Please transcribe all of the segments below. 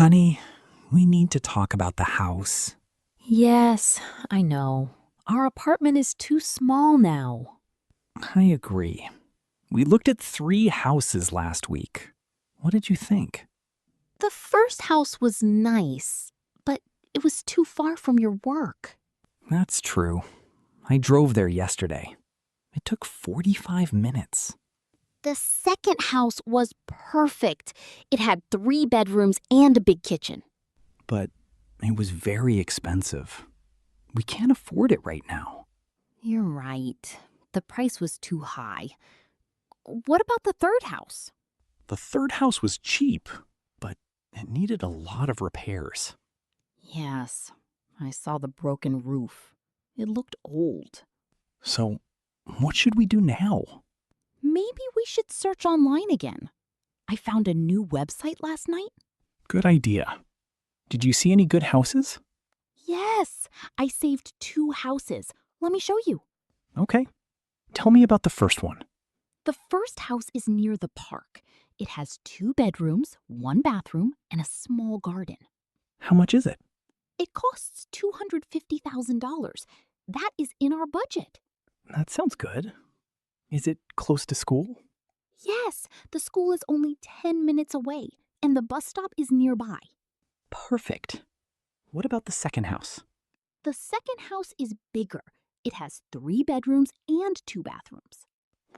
Honey, we need to talk about the house. Yes, I know. Our apartment is too small now. I agree. We looked at 3 houses last week. What did you think? The first house was nice, but it was too far from your work. That's true. I drove there yesterday. It took 45 minutes. The second house was perfect. It had 3 bedrooms and a big kitchen. But it was very expensive. We can't afford it right now. You're right. The price was too high. What about the third house? The third house was cheap, but it needed a lot of repairs. Yes, I saw the broken roof. It looked old. So, what should we do now? Maybe we should search online again. I found a new website last night. Good idea. Did you see any good houses? Yes, I saved 2 houses. Let me show you. Okay. Tell me about the first one. The first house is near the park. It has 2 bedrooms, 1 bathroom, and a small garden. How much is it? It costs $250,000. That is in our budget. That sounds good. Is it close to school? Yes, the school is only 10 minutes away, and the bus stop is nearby. Perfect. What about the second house? The second house is bigger. It has 3 bedrooms and 2 bathrooms.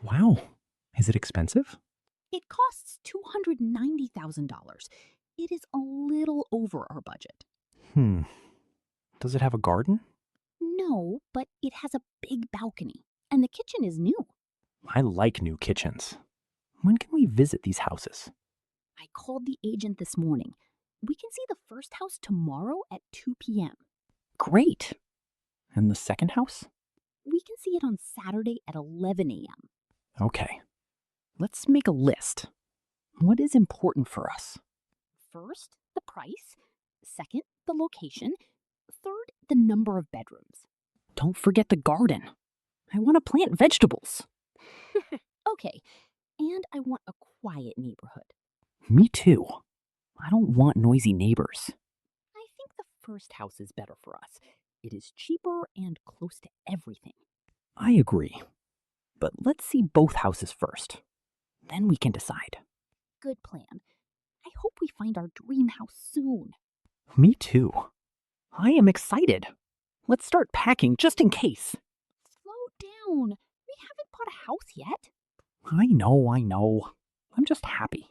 Wow. Is it expensive? It costs $290,000. It is a little over our budget. Does it have a garden? No, but it has a big balcony, and the kitchen is new. I like new kitchens. When can we visit these houses? I called the agent this morning. We can see the first house tomorrow at 2 p.m. Great. And the second house? We can see it on Saturday at 11 a.m. Okay. Let's make a list. What is important for us? First, the price. Second, the location. Third, the number of bedrooms. Don't forget the garden. I want to plant vegetables. Okay, and I want a quiet neighborhood. Me too. I don't want noisy neighbors. I think the first house is better for us. It is cheaper and close to everything. I agree. But let's see both houses first. Then we can decide. Good plan. I hope we find our dream house soon. Me too. I am excited. Let's start packing just in case. Slow down. We haven't bought a house yet. I know. I'm just happy.